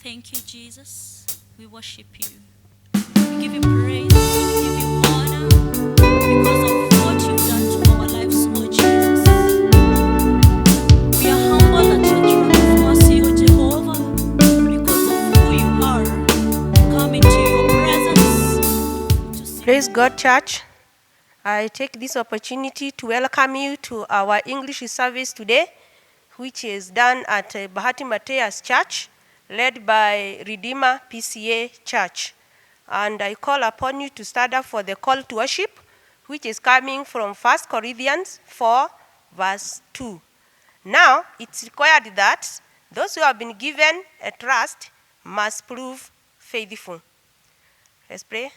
Thank you, Jesus. We worship you. We give you praise. We give you honor because of what you've done to our lives, oh Jesus. We are humble at your throne of mercy, oh Jehovah, because of who you are. Come into your presence to see. Praise God, church. I take this opportunity to welcome you to our English service today, which is done at Bahati Mateus Church, led by Redeemer PCA Church. And I call upon you to stand up for the call to worship, which is coming from 1 Corinthians 4, verse 2. Now, it's required that those who have been given a trust must prove faithful. Let's pray.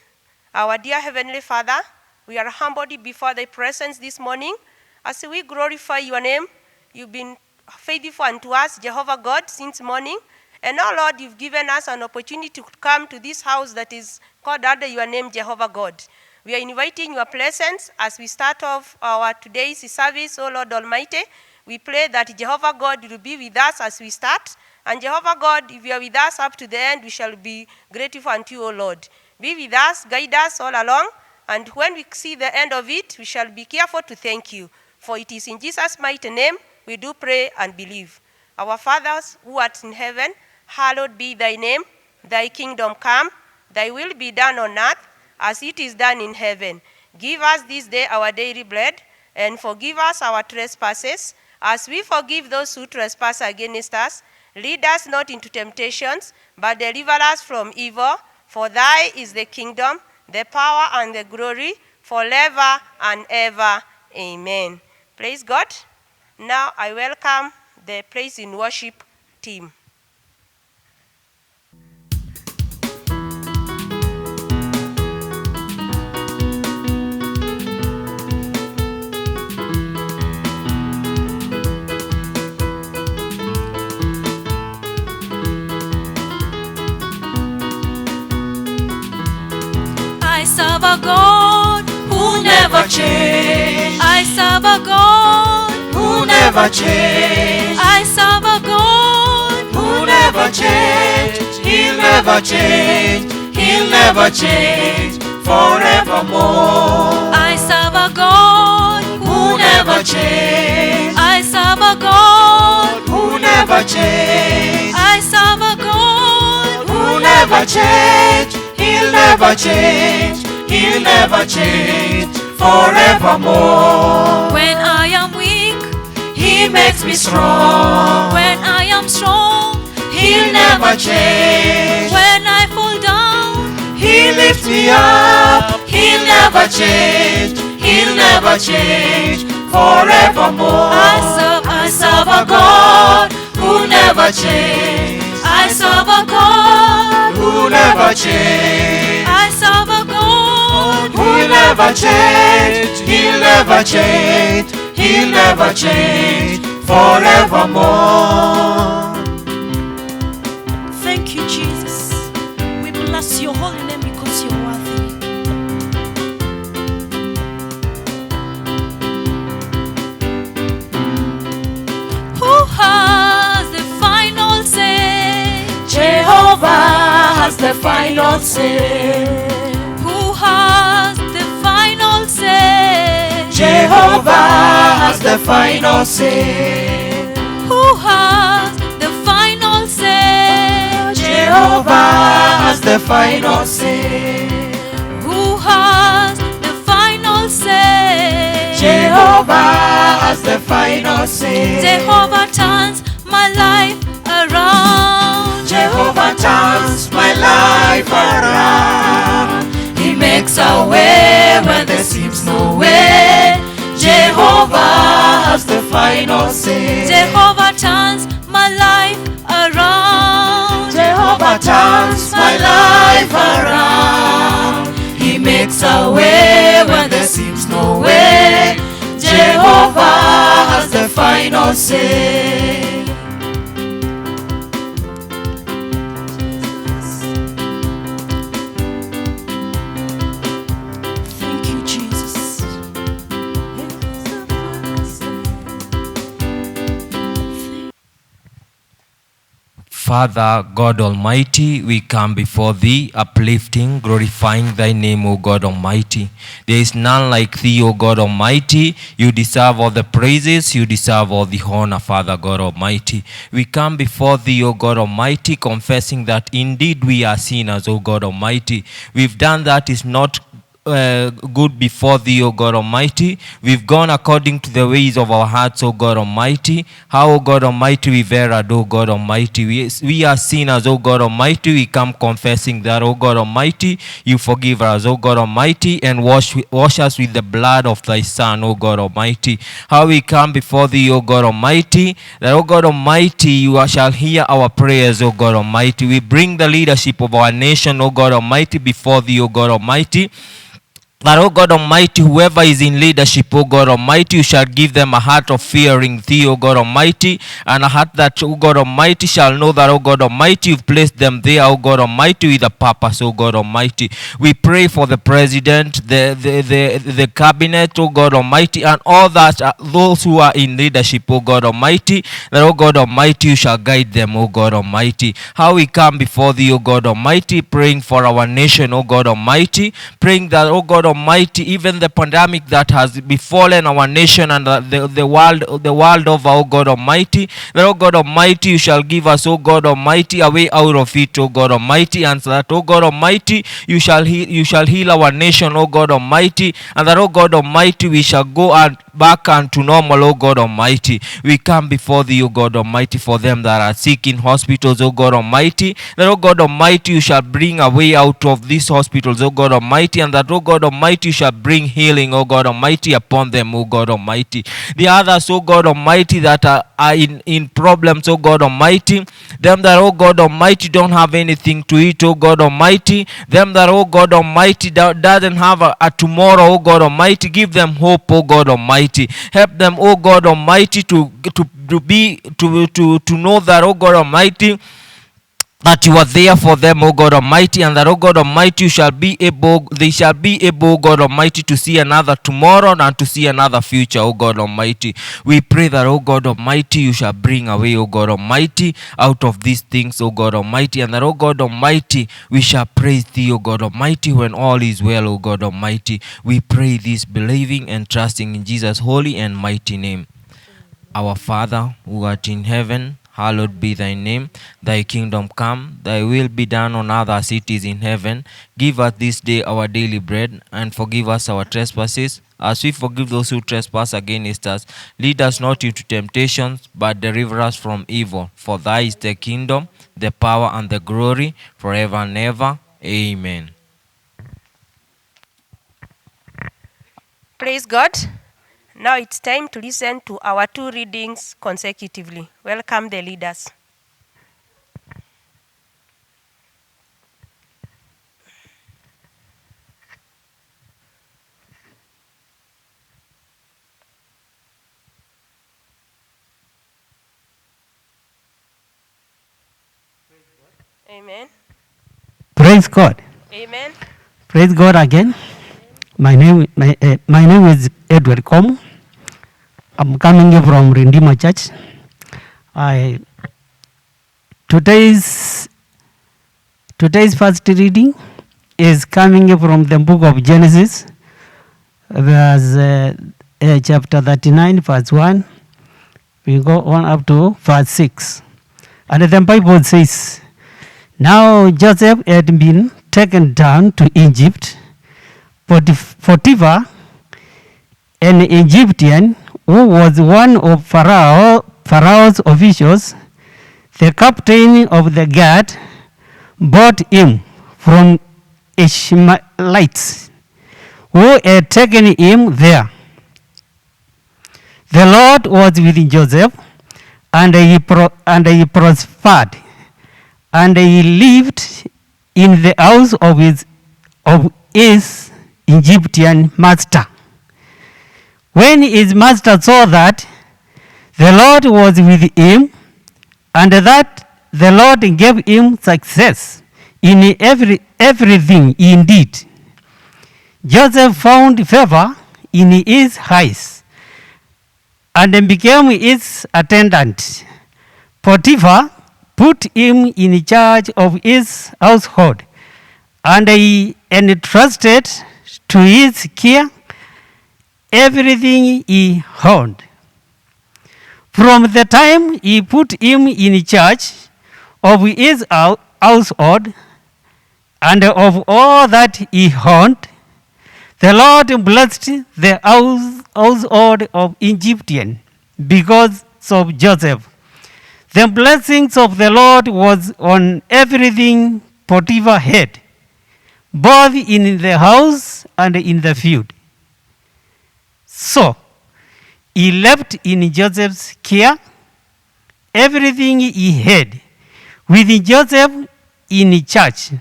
Our dear Heavenly Father, we are humbled before thy presence this morning. As we glorify your name, you've been faithful unto us, Jehovah God, since morning. And now, Lord, you've given us an opportunity to come to this house that is called under your name, Jehovah God. We are inviting your presence as we start off our today's service, O Lord Almighty. We pray that Jehovah God will be with us as we start. And Jehovah God, if you are with us up to the end, we shall be grateful unto you, O Lord. Be with us, guide us all along, and when we see the end of it, we shall be careful to thank you. For it is in Jesus' mighty name we do pray and believe. Our Father who art in heaven, hallowed be thy name. Thy kingdom come, thy will be done on earth as it is done in heaven. Give us this day our daily bread, and forgive us our trespasses, as we forgive those who trespass against us. Lead us not into temptations, but deliver us from evil. For thy is the kingdom, the power, and the glory, forever and ever. Amen. Praise God. Now I welcome the praise and worship team. I serve a God who never changes. I serve a God who never change, I serve a God who never change, he'll never change, he'll never change forevermore. I serve a God Who never change, I serve a God who never change, I serve a God who never change, he'll never change, he'll never change forevermore. When I am weak, He makes me strong, when I am strong, he'll never change. when I fall down, He lifts me up, he'll never change, he'll never change forevermore. I serve a God who never change, I serve a God who never change, I serve a God who never change, he'll never change, he'll never change forevermore. Thank you, Jesus. We bless your holy name because you're worthy. Who has the final say? Jehovah has the final say. Who has the final say? Jehovah has the final say. Who has the final say? Jehovah has the final say. Who has the final say? Jehovah has the final say. Jehovah turns my life around. Jehovah turns my life around. He makes a way where there seems no way. Jehovah has the final say. Jehovah turns my life around. Jehovah turns my life around. He makes a way where there seems no way. Jehovah has the final say. Thank you, Jesus. Father, God Almighty, we come before Thee, uplifting, glorifying Thy name, O God Almighty. There is none like Thee, O God Almighty. You deserve all the praises, you deserve all the honor, Father God Almighty. We come before Thee, O God Almighty, confessing that indeed we are sinners, O God Almighty. We've done that is not good before Thee, O God Almighty. We've gone according to the ways of our hearts, O God Almighty. How, O God Almighty, we've erred, O God Almighty. We are sinners, O God Almighty. We come confessing that, O God Almighty, You forgive us, O God Almighty, and wash us with the blood of Thy Son, O God Almighty. How we come before Thee, O God Almighty, that, O God Almighty, You shall hear our prayers, O God Almighty. We bring the leadership of our nation, O God Almighty, before Thee, O God Almighty. That, O God Almighty, whoever is in leadership, O God Almighty, You shall give them a heart of fearing Thee, O God Almighty, and a heart that, O God Almighty, shall know that, O God Almighty, You've placed them there, O God Almighty, with a purpose, O God Almighty. We pray for the President, the Cabinet, O God Almighty, and all that, those who are in leadership, O God Almighty, that, O God Almighty, You shall guide them, O God Almighty. How we come before Thee, O God Almighty, praying for our nation, O God Almighty, praying that, O God Almighty, even the pandemic that has befallen our nation and the world over, O God Almighty, that, O God Almighty, You shall give us, O God Almighty, a way out of it, O God Almighty, and so that, O God Almighty, You shall heal our nation, O God Almighty, and that, O God Almighty, we shall go back unto normal, O God Almighty. We come before Thee, O God Almighty, for them that are sick in hospitals, O God Almighty, that, O God Almighty, You shall bring a way out of these hospitals, O God Almighty, and that, O God Almighty, You shall bring healing, O God Almighty, upon them, O God Almighty. The others, O God Almighty, that are in problems, O God Almighty, them that, O God Almighty, don't have anything to eat, O God Almighty, them that, O God Almighty, doesn't have a tomorrow, O God Almighty, give them hope, O God Almighty. Help them, O God Almighty, to know that, O God Almighty, that You are there for them, O God Almighty, and that, O God Almighty, they shall be able, O God Almighty, to see another tomorrow and to see another future, O God Almighty. We pray that, O God Almighty, You shall bring away, O God Almighty, out of these things, O God Almighty, and that, O God Almighty, we shall praise Thee, O God Almighty, when all is well, O God Almighty. We pray this believing and trusting in Jesus' holy and mighty name. Our Father, who art in heaven, hallowed be Thy name. Thy kingdom come, Thy will be done on earth as it is in heaven. Give us this day our daily bread, and forgive us our trespasses, as we forgive those who trespass against us. Lead us not into temptations, but deliver us from evil. For Thy is the kingdom, the power, and the glory, forever and ever. Amen. Praise God. Now it's time to listen to our two readings consecutively. Welcome the leaders. Amen. Praise God. Amen. Praise God again. My name is Edward Komu. I'm coming here from Redeemer Church. Today's first reading is coming from the book of Genesis, verse chapter 39, verse 1. We go on up to verse 6. And the Bible says, "Now Joseph had been taken down to Egypt. Potiphar, an Egyptian who was one of Pharaoh's officials, the captain of the guard, bought him from Ishmaelites who had taken him there. The Lord was with Joseph, and he prospered, and he lived in the house of his Egyptian master. When his master saw that the Lord was with him, and that the Lord gave him success in everything he did, Joseph found favor in his eyes and became his attendant. Potiphar put him in charge of his household, and he entrusted to his care everything he owned. From the time he put him in charge of his household and of all that he owned, the Lord blessed the household of Egyptian because of Joseph. The blessings of the Lord was on everything Potiphar had, both in the house and in the field. So he left in Joseph's care everything he had, with Joseph in charge.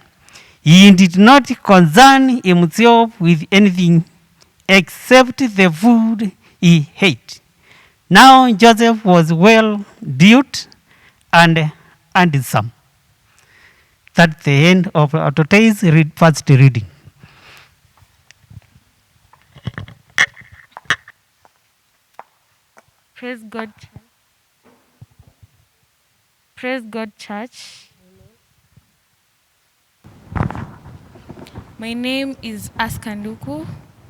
He did not concern himself with anything except the food he ate. Now Joseph was well built and handsome. That's the end of today's first reading. Praise God. Praise God, church. My name is Askanduku.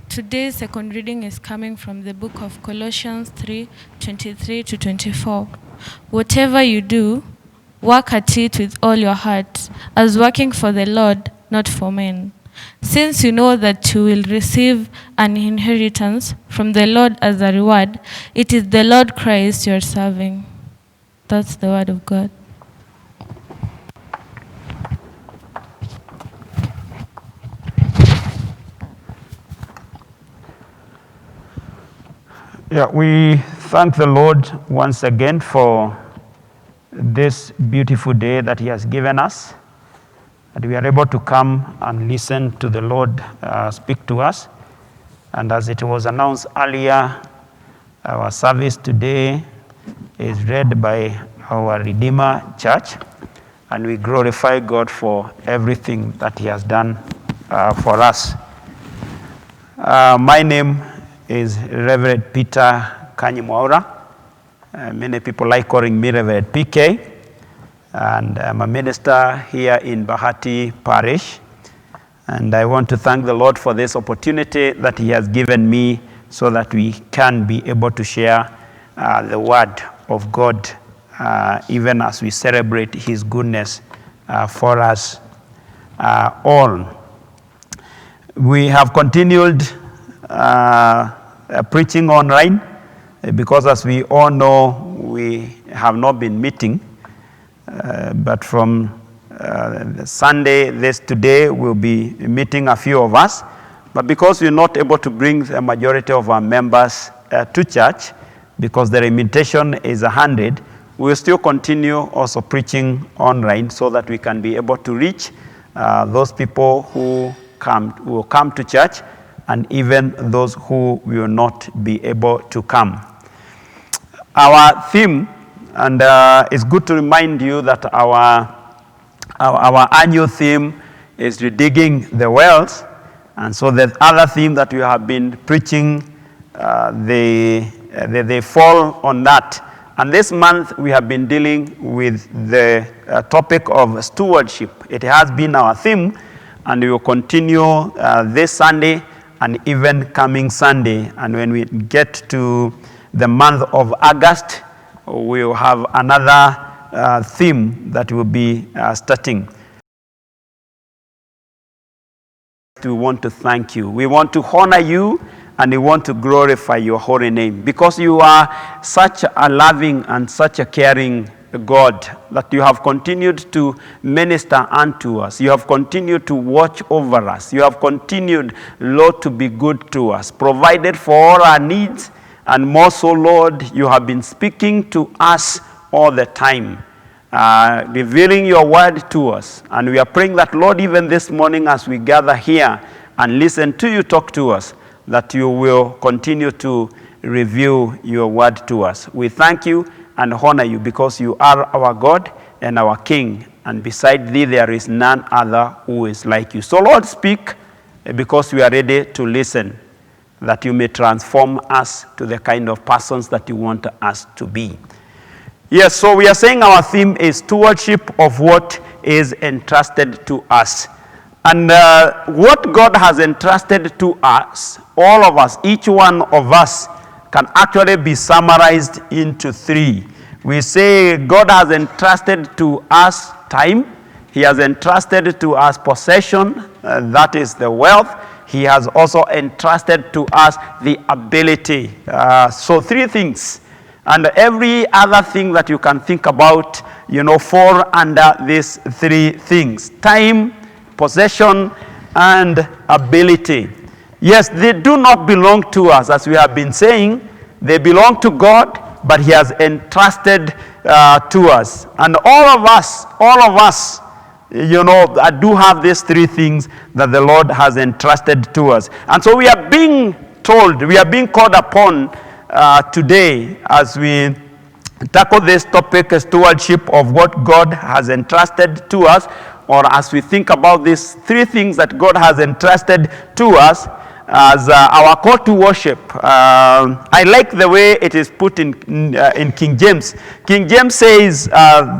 Today's second reading is coming from the book of Colossians 3:23 to 24. Whatever you do, work at it with all your heart, as working for the Lord, not for men. Since you know that you will receive an inheritance from the Lord as a reward, it is the Lord Christ you are serving. That's the word of God. Yeah, we thank the Lord once again for this beautiful day that He has given us, that we are able to come and listen to the Lord speak to us. And as it was announced earlier, our service today is read by our Redeemer Church, and we glorify God for everything that He has done for us. My name is Reverend Peter Kanyimwaura. Many people like calling me Reverend PK, and I'm a minister here in Bahati Parish. And I want to thank the Lord for this opportunity that He has given me so that we can be able to share the word of God even as we celebrate His goodness for us all. We have continued preaching online because, as we all know, we have not been meeting, but from Sunday, today, we'll be meeting a few of us. But because we're not able to bring the majority of our members to church, because the limitation is 100, we'll still continue also preaching online so that we can be able to reach those people who will come to church, and even those who will not be able to come. Our theme, and it's good to remind you that our annual theme is Redigging the Wells. And so the other theme that we have been preaching, they fall on that. And this month we have been dealing with the topic of stewardship. It has been our theme, and we will continue this Sunday and even coming Sunday. And when we get to the month of August, we will have another theme that will be starting. We want to thank you. We want to honor you, and we want to glorify your holy name, because you are such a loving and such a caring God, that you have continued to minister unto us. You have continued to watch over us. You have continued, Lord, to be good to us, provided for all our needs, and more so, Lord, you have been speaking to us all the time, revealing your word to us. And we are praying that, Lord, even this morning as we gather here and listen to you talk to us, that you will continue to reveal your word to us. We thank you and honor you, because you are our God and our King, and beside thee there is none other who is like you. So, Lord, speak, because we are ready to listen, that you may transform us to the kind of persons that you want us to be. Yes, so we are saying our theme is stewardship of what is entrusted to us. And what God has entrusted to us, all of us, each one of us, can actually be summarized into three. We say God has entrusted to us time. He has entrusted to us possession, that is the wealth. He has also entrusted to us the ability. So three things. And every other thing that you can think about, fall under these three things: time, possession, and ability. Yes, they do not belong to us, as we have been saying. They belong to God, but He has entrusted to us. And all of us, I do have these three things that the Lord has entrusted to us. And so we are being told, we are being called upon today as we tackle this topic, stewardship of what God has entrusted to us, or as we think about these three things that God has entrusted to us as our call to worship. I like the way it is put in King James. King James says,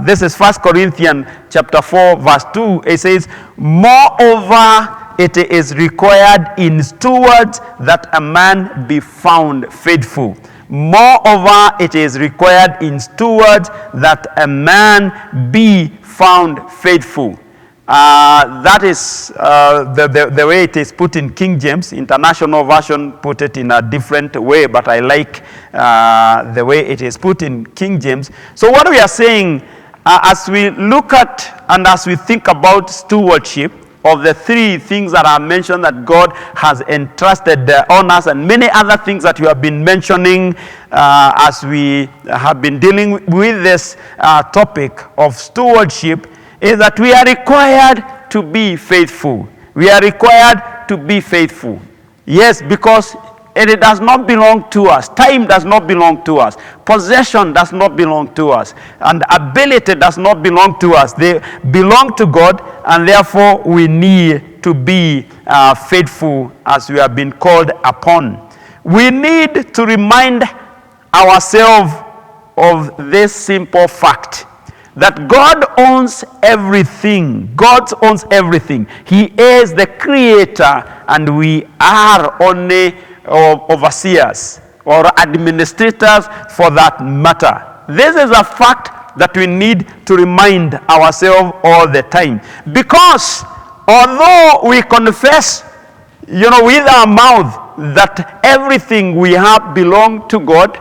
this is 1 Corinthians chapter 4 verse 2, it says, "Moreover, it is required in stewards that a man be found faithful." Moreover, it is required in stewards that a man be found faithful. That is the way it is put in King James. International Version put it in a different way, but I like the way it is put in King James. So what we are saying, as we look at and as we think about stewardship of the three things that are mentioned that God has entrusted on us, and many other things that you have been mentioning as we have been dealing with this topic of stewardship, is that we are required to be faithful. We are required to be faithful. Yes, because it does not belong to us. Time does not belong to us. Possession does not belong to us. And ability does not belong to us. They belong to God, and therefore we need to be faithful as we have been called upon. We need to remind ourselves of this simple fact, that God owns everything. God owns everything. He is the creator, and we are only overseers or administrators for that matter. This is a fact that we need to remind ourselves all the time. Because although we confess, with our mouth that everything we have belongs to God,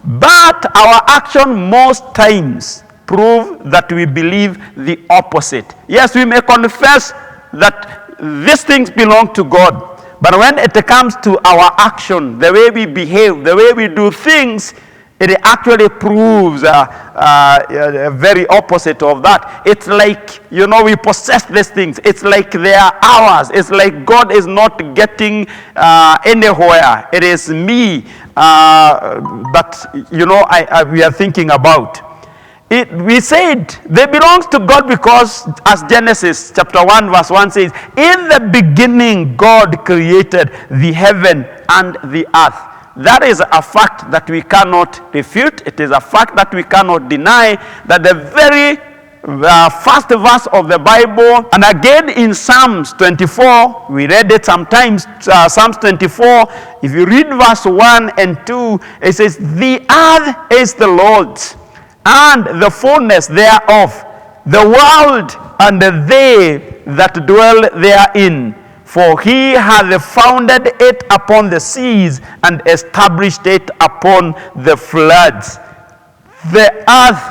but our action most times prove that we believe the opposite. Yes, we may confess that these things belong to God, but when it comes to our action, the way we behave, the way we do things, it actually proves very opposite of that. It's like, we possess these things. It's like they are ours. It's like God is not getting anywhere. It is me that, we are thinking about. We said they belong to God because, as Genesis chapter 1 verse 1 says, in the beginning God created the heaven and the earth. That is a fact that we cannot refute. It is a fact that we cannot deny, that the very first verse of the Bible, and again in Psalms 24, we read it sometimes, Psalms 24, if you read verse 1 and 2, it says, "The earth is the Lord's, and the fullness thereof, the world and they that dwell therein. For he hath founded it upon the seas and established it upon the floods." The earth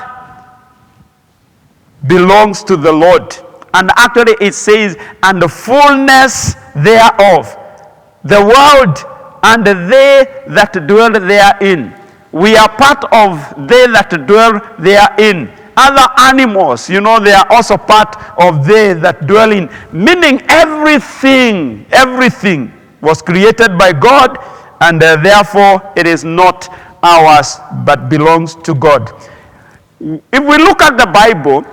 belongs to the Lord. And actually it says, "and the fullness thereof, the world and they that dwell therein." We are part of they that dwell therein. Other animals, they are also part of they that dwell in. Meaning everything was created by God, and therefore it is not ours, but belongs to God. If we look at the Bible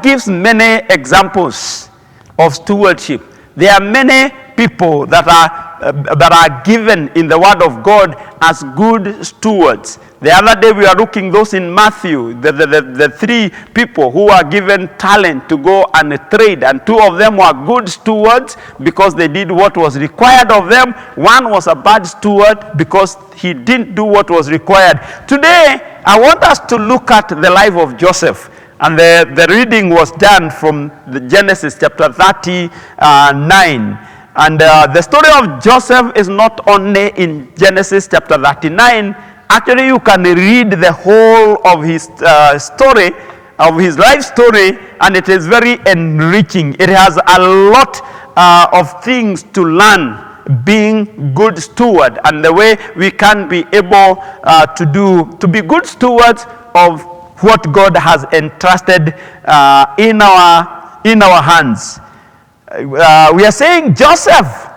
gives many examples of stewardship. There are many people that are given in the Word of God as good stewards. The other day we were looking those in Matthew, the three people who were given talent to go and trade, and two of them were good stewards because they did what was required of them. One was a bad steward because he didn't do what was required. Today, I want us to look at the life of Joseph. And the reading was done from the Genesis chapter 39. And the story of Joseph is not only in Genesis chapter 39. Actually, you can read the whole of his story, of his life story, and it is very enriching. It has a lot of things to learn being good steward, and the way we can be able to be good stewards of what God has entrusted in our hands. We are saying Joseph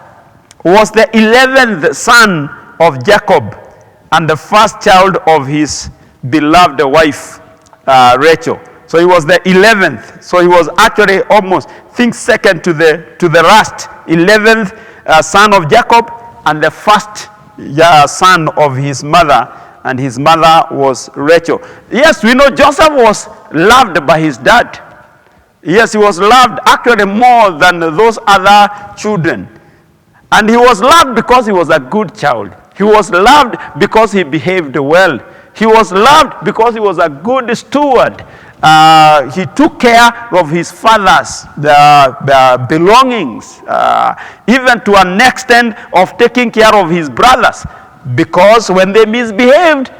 was the 11th son of Jacob and the first child of his beloved wife Rachel. So he was the 11th. So he was actually almost, think second to the last, 11th son of Jacob and the first son of his mother, and his mother was Rachel. Yes, we know Joseph was loved by his dad. Yes, he was loved actually more than those other children. And he was loved because he was a good child. He was loved because he behaved well. He was loved because he was a good steward. He took care of his father's belongings, even to an extent of taking care of his brothers. Because when they misbehaved,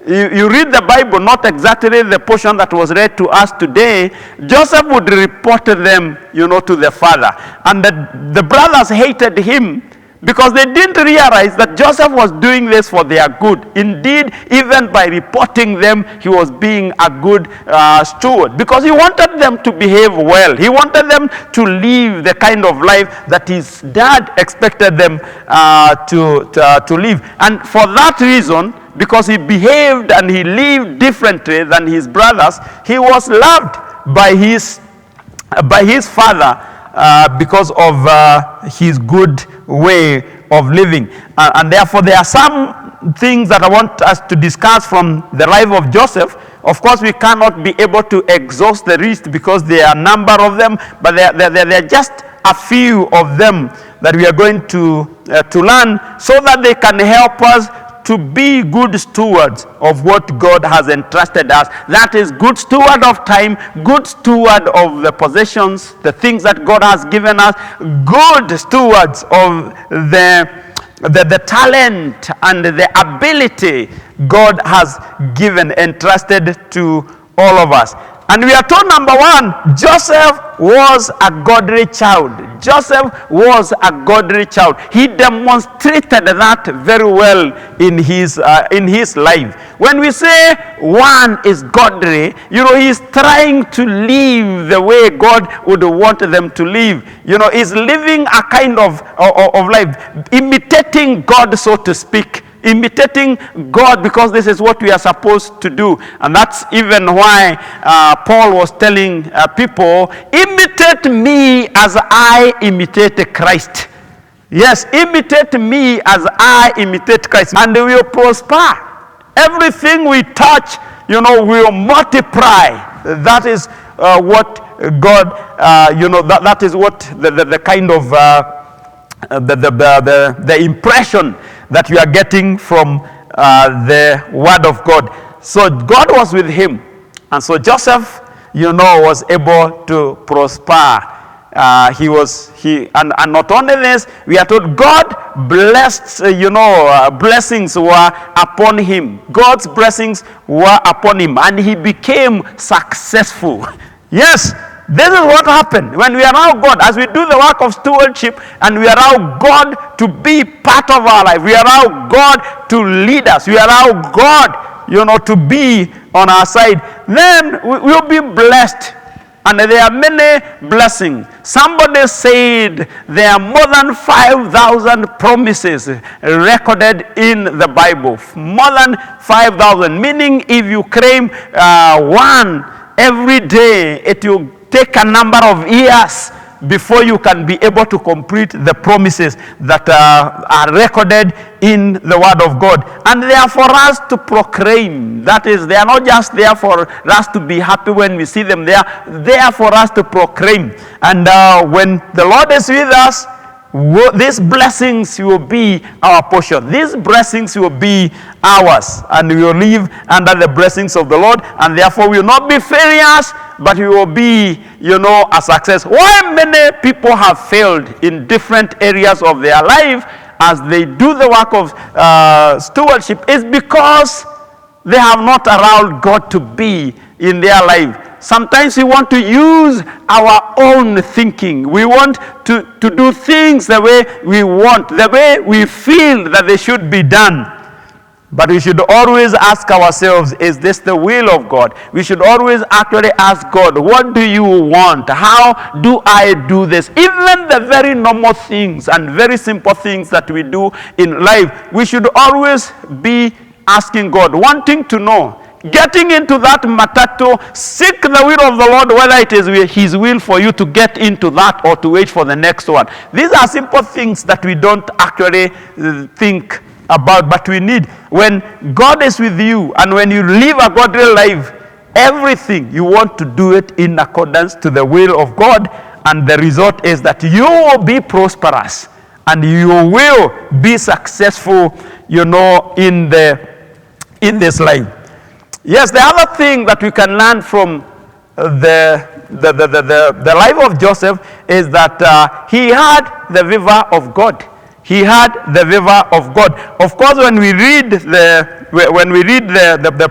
you read the Bible, not exactly the portion that was read to us today, Joseph would report them, to the father. And the brothers hated him because they didn't realize that Joseph was doing this for their good. Indeed, even by reporting them, he was being a good steward because he wanted them to behave well. He wanted them to live the kind of life that his dad expected them to live. And for that reason, because he behaved and he lived differently than his brothers, he was loved by his father because of his good way of living. And therefore, there are some things that I want us to discuss from the life of Joseph. Of course, we cannot be able to exhaust the list because there are a number of them, but there are just a few of them that we are going to learn so that they can help us to be good stewards of what God has entrusted us. That is, good steward of time, good steward of the possessions, the things that God has given us, good stewards of the talent and the ability God has entrusted to all of us. And we are told, number one, Joseph was a godly child. Joseph was a godly child. He demonstrated that very well in his life. When we say one is godly, he's trying to live the way God would want them to live. He's living a kind of life, imitating God, so to speak. Imitating God, because this is what we are supposed to do. And that's even why Paul was telling people, imitate me as I imitate Christ. Yes, imitate me as I imitate Christ, and we will prosper. Everything we touch, will multiply. That is what God, that is what the kind of the impression that you are getting from the word of God. So God was with him, and so Joseph, was able to prosper. And not only this, we are told God blessed, blessings were upon him. God's blessings were upon him, and he became successful. Yes. This is what happened when we allow God, as we do the work of stewardship, and we allow God to be part of our life. We allow God to lead us. We allow God, to be on our side. Then we'll be blessed. And there are many blessings. Somebody said there are more than 5,000 promises recorded in the Bible. More than 5,000. Meaning if you claim one every day, it will take a number of years before you can be able to complete the promises that are recorded in the Word of God. And they are for us to proclaim. That is, they are not just there for us to be happy when we see them. They are there for us to proclaim. And when the Lord is with us, these blessings will be our portion. These blessings will be ours, and we will live under the blessings of the Lord, and therefore we will not be failures, but we will be, a success. Why many people have failed in different areas of their life as they do the work of stewardship is because they have not allowed God to be in their life. Sometimes we want to use our own thinking. We want to do things the way we want, the way we feel that they should be done. But we should always ask ourselves, is this the will of God? We should always actually ask God, what do you want? How do I do this? Even the very normal things and very simple things that we do in life, we should always be asking God, wanting to know. Getting into that matatu, seek the will of the Lord, whether it is His will for you to get into that or to wait for the next one. These are simple things that we don't actually think about, but we need. When God is with you and when you live a godly life, everything you want to do it in accordance to the will of God, and the result is that you will be prosperous and you will be successful, in this life. Yes, the other thing that we can learn from the life of Joseph is that he had the favor of God. He had the favor of God. Of course, when we read the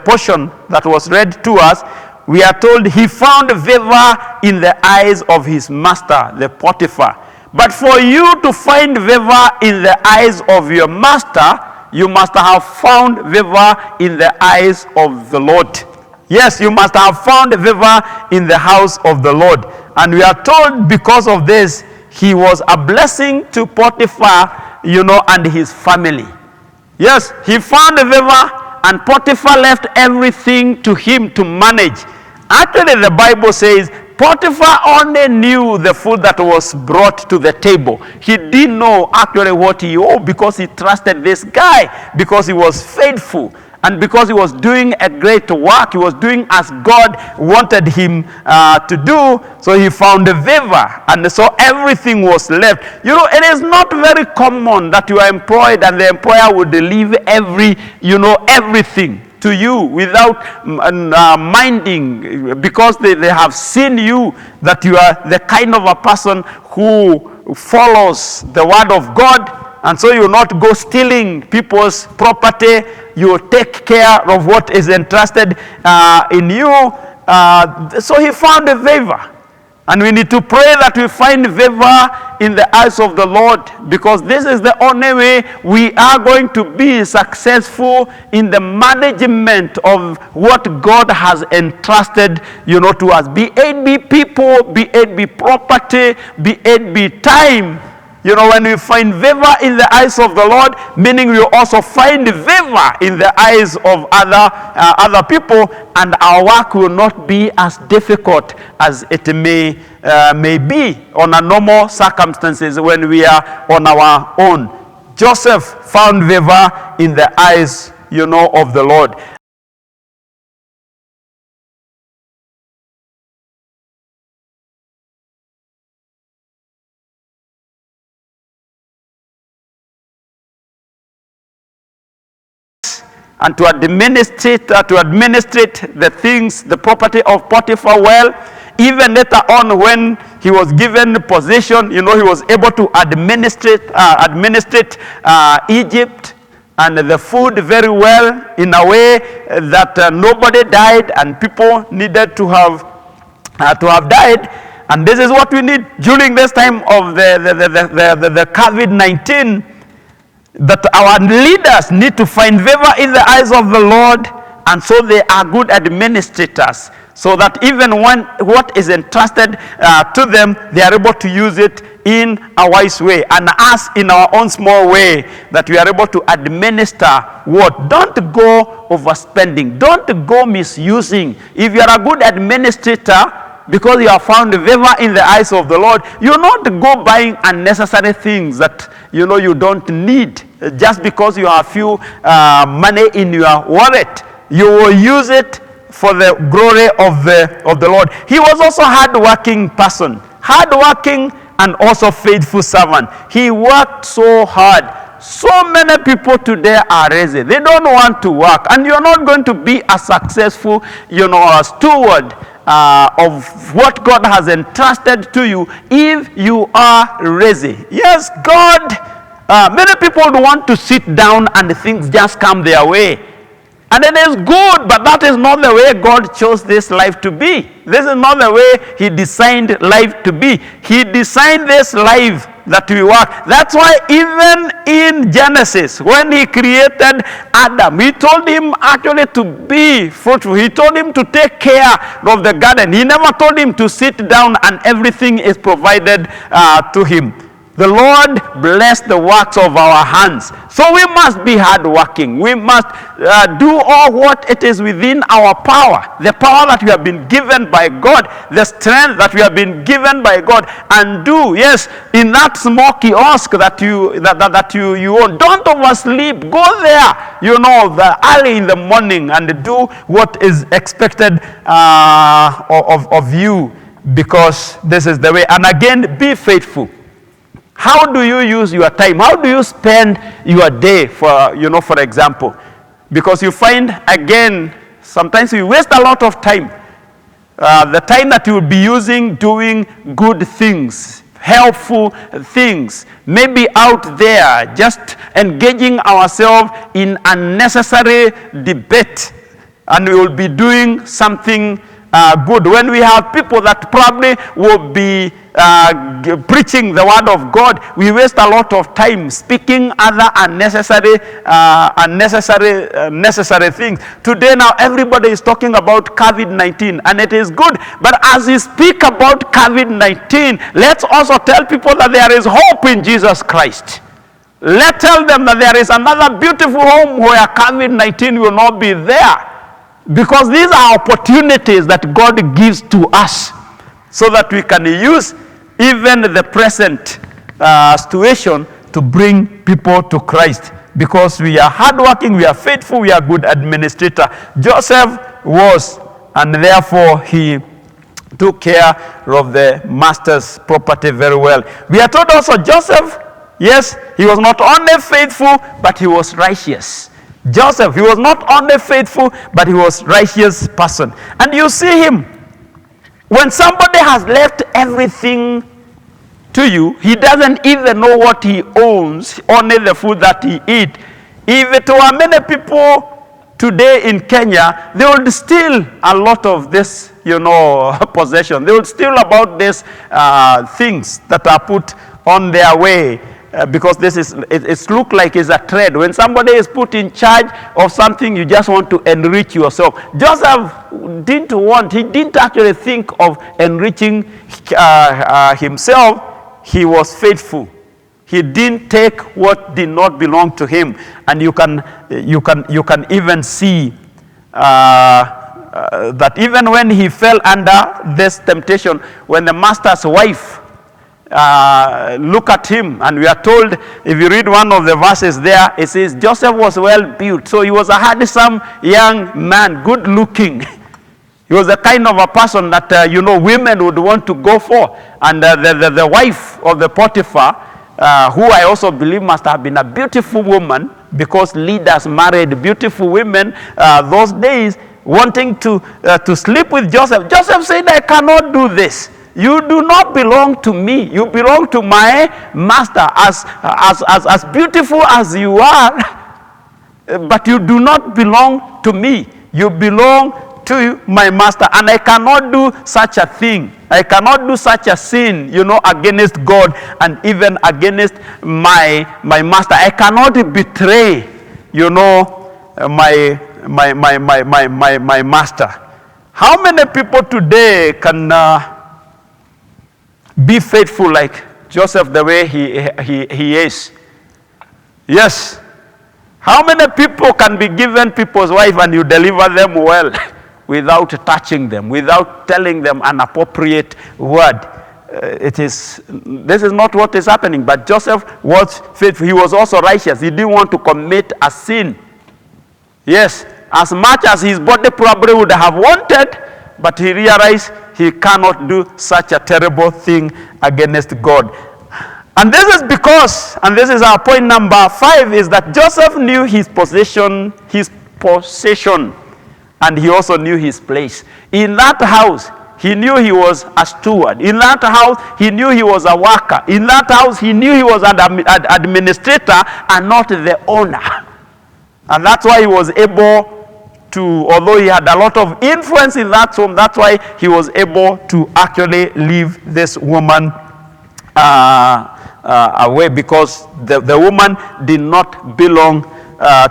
portion that was read to us, we are told he found favor in the eyes of his master, the Potiphar. But for you to find favor in the eyes of your master, you must have found favor in the eyes of the Lord. Yes, you must have found favor in the house of the Lord. And we are told because of this, he was a blessing to Potiphar, and his family. Yes, he found favor, and Potiphar left everything to him to manage. Actually, the Bible says Potiphar only knew the food that was brought to the table. He didn't know actually what he owed because he trusted this guy, because he was faithful, and because he was doing a great work. He was doing as God wanted him to do. So he found a favor, and so everything was left. It is not very common that you are employed and the employer would leave everything to you without minding, because they have seen you that you are the kind of a person who follows the word of God, and so you will not go stealing people's property. You will take care of what is entrusted in you. So he found a favor. And we need to pray that we find favor in the eyes of the Lord, because this is the only way we are going to be successful in the management of what God has entrusted, to us. Be it be people, be it be property, be it be time. When we find favor in the eyes of the Lord, meaning we also find favor in the eyes of other people, and our work will not be as difficult as it may be on a normal circumstances when we are on our own. Joseph found favor in the eyes, of the Lord. And to administrate the things, the property of Potiphar well. Even later on, when he was given possession, he was able to administrate Egypt and the food very well, in a way that nobody died and people needed to have died. And this is what we need during this time of the COVID-19. That our leaders need to find favor in the eyes of the Lord, and so they are good administrators, so that even when what is entrusted to them, they are able to use it in a wise way, and us in our own small way, that we are able to administer what. Don't go overspending. Don't go misusing. If you are a good administrator, because you have found favor in the eyes of the Lord, you not go buying unnecessary things that you know you don't need just because you have few money in your wallet. You will use it for the glory of the Lord. He was also a hard-working person, hard-working and also faithful servant. He worked so hard. So many people today are lazy. They don't want to work, and you're not going to be a successful, steward of what God has entrusted to you if you are lazy. Yes, God, many people want to sit down and things just come their way. And it is good, but that is not the way God chose this life to be. This is not the way He designed life to be. He designed this life that we work. That's why even in Genesis, when He created Adam, He told him actually to be fruitful. He told him to take care of the garden. He never told him to sit down and everything is provided to him. The Lord bless the works of our hands. So we must be hardworking. We must do all what it is within our power. The power that we have been given by God. The strength that we have been given by God. And do, yes, in that small kiosk that you own. Don't oversleep. Go there, early in the morning and do what is expected of you. Because this is the way. And again, be faithful. How do you use your time? How do you spend your day, for example? Because you find, again, sometimes we waste a lot of time. The time that you will be using doing good things, helpful things, maybe out there, just engaging ourselves in unnecessary debate, and we will be doing something good. When we have people that probably will be preaching the word of God, we waste a lot of time speaking other unnecessary things. Today now everybody is talking about COVID-19, and it is good. But as we speak about COVID-19, let's also tell people that there is hope in Jesus Christ. Let's tell them that there is another beautiful home where COVID-19 will not be there. Because these are opportunities that God gives to us so that we can use even the present situation to bring people to Christ. Because we are hardworking, we are faithful, we are good administrator. Joseph was, and therefore he took care of the master's property very well. We are told also Joseph, yes, he was not only faithful, but he was righteous. Joseph, he was not only faithful, but he was righteous person. And you see him, when somebody has left everything to you, he doesn't even know what he owns, only the food that he eats. If it were many people today in Kenya, they would steal a lot of this, possession. They would steal about these things that are put on their way. Because it looks like it's a trade. When somebody is put in charge of something, you just want to enrich yourself. Joseph he didn't actually think of enriching himself. He was faithful. He didn't take what did not belong to him. And you can even see that even when he fell under this temptation, when the master's wife look at him, and we are told, if you read one of the verses there, it says Joseph was well built. So he was a handsome young man, good looking. He was the kind of a person that women would want to go for. And the wife of the Potiphar, who I also believe must have been a beautiful woman, because leaders married beautiful women those days, wanting to sleep with Joseph. Joseph said, I cannot do this. You do not belong to me. You belong to my master. As beautiful as you are, but you do not belong to me. You belong to my master. And I cannot do such a thing. I cannot do such a sin, against God and even against my master. I cannot betray, my master. How many people today can be faithful like Joseph the way he is? Yes. How many people can be given people's wife and you deliver them well? without touching them, without telling them an appropriate word. This is not what is happening. But Joseph was faithful. He was also righteous. He didn't want to commit a sin. Yes, as much as his body probably would have wanted, but he realized he cannot do such a terrible thing against God. And this is because, and this is our point number 5, is that Joseph knew his possession, and he also knew his place. In that house, he knew he was a steward. In that house, he knew he was a worker. In that house, he knew he was an administrator and not the owner. And that's why he was able to, although he had a lot of influence in that home, that's why he was able to actually leave this woman away, because the woman did not belong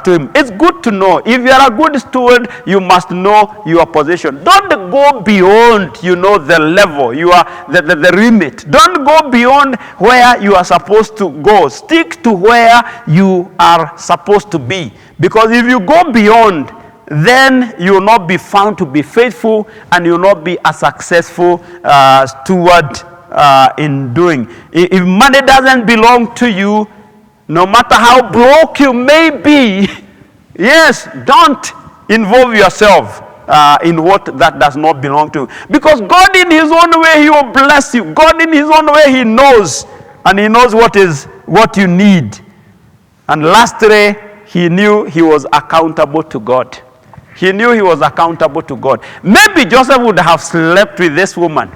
to him. It's good to know. If you are a good steward, you must know your position. Don't go beyond, the level, the remit. Don't go beyond where you are supposed to go. Stick to where you are supposed to be. Because if you go beyond, then you will not be found to be faithful, and you will not be a successful steward in doing. If money doesn't belong to you, no matter how broke you may be, yes, don't involve yourself in what that does not belong to you. Because God in his own way, he will bless you. God in his own way, he knows. And he knows what you need. And lastly, he knew he was accountable to God. He knew he was accountable to God. Maybe Joseph would have slept with this woman.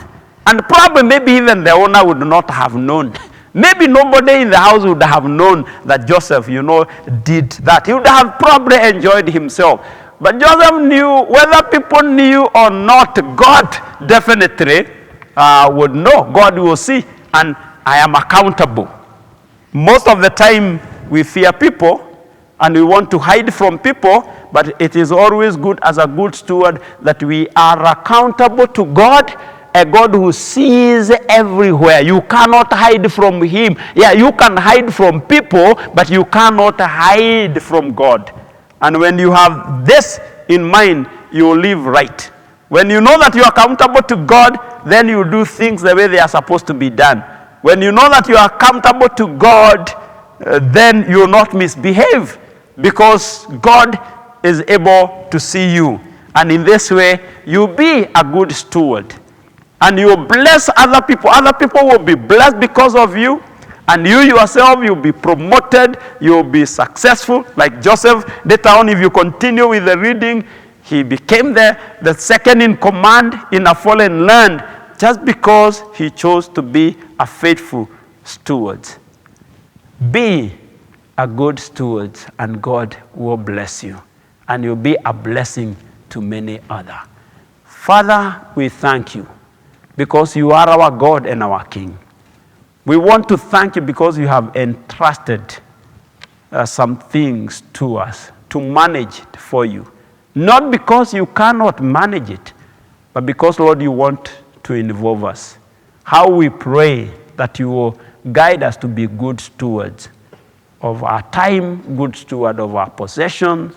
And probably maybe even the owner would not have known. Maybe nobody in the house would have known that Joseph, did that. He would have probably enjoyed himself. But Joseph knew, whether people knew or not, God definitely would know. God will see. And I am accountable. Most of the time, we fear people and we want to hide from people. But it is always good as a good steward that we are accountable to God. A God who sees everywhere. You cannot hide from him. Yeah, you can hide from people, but you cannot hide from God. And when you have this in mind, you live right. When you know that you are accountable to God, then you do things the way they are supposed to be done. When you know that you are accountable to God, then you will not misbehave, because God is able to see you. And in this way, you'll be a good steward. And you will bless other people. Other people will be blessed because of you. And you yourself, you'll be promoted. You'll be successful. Like Joseph, later on, if you continue with the reading, he became the second in command in a foreign land, just because he chose to be a faithful steward. Be a good steward, and God will bless you. And you'll be a blessing to many others. Father, we thank you, because you are our God and our King. We want to thank you because you have entrusted some things to us to manage it for you. Not because you cannot manage it, but because, Lord, you want to involve us. How we pray that you will guide us to be good stewards of our time, good steward of our possessions,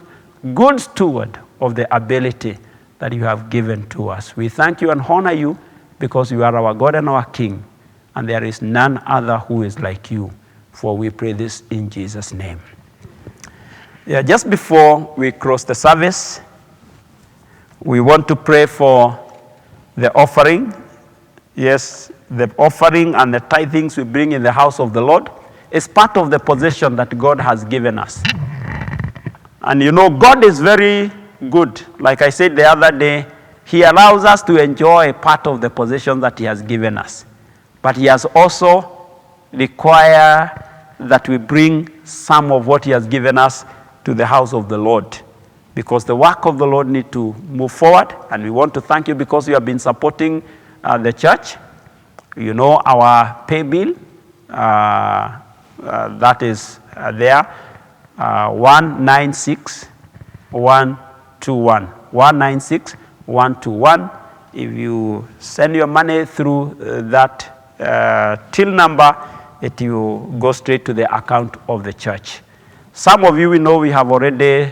good steward of the ability that you have given to us. We thank you and honor you, because you are our God and our King, and there is none other who is like you. For we pray this in Jesus' name. Yeah, just before we close the service, we want to pray for the offering. Yes, the offering and the tithings we bring in the house of the Lord is part of the possession that God has given us. And God is very good. Like I said the other day, he allows us to enjoy part of the possession that he has given us. But he has also required that we bring some of what he has given us to the house of the Lord. Because the work of the Lord needs to move forward. And we want to thank you because you have been supporting the church. Our pay bill, that is there, 196121. 196121. If you send your money through that till number, it will go straight to the account of the church. Some of you, we know we have already,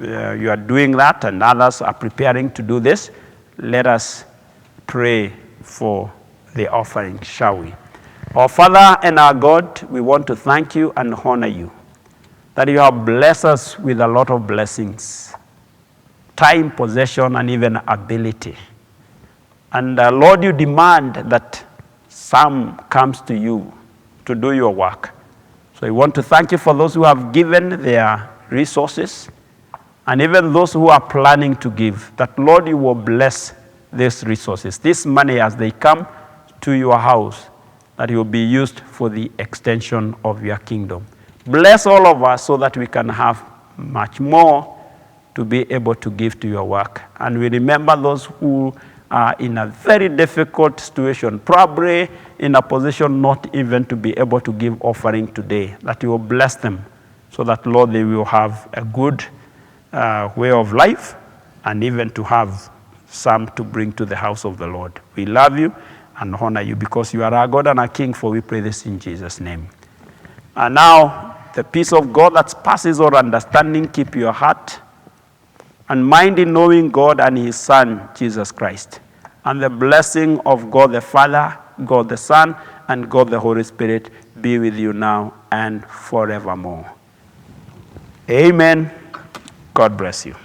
you are doing that, and others are preparing to do this. Let us pray for the offering, shall we? Our Father and our God, we want to thank you and honor you, that you have blessed us with a lot of blessings, time, possession, and even ability. And Lord, you demand that some comes to you to do your work. So we want to thank you for those who have given their resources, and even those who are planning to give, that Lord, you will bless these resources, this money as they come to your house, that it will be used for the extension of your kingdom. Bless all of us so that we can have much more to be able to give to your work. And we remember those who are in a very difficult situation, probably in a position not even to be able to give offering today, that you will bless them so that, Lord, they will have a good way of life and even to have some to bring to the house of the Lord. We love you and honor you because you are our God and our King, for we pray this in Jesus' name. And now, the peace of God that passes all understanding, keep your heart and mind in knowing God and his Son, Jesus Christ. And the blessing of God the Father, God the Son, and God the Holy Spirit be with you now and forevermore. Amen. God bless you.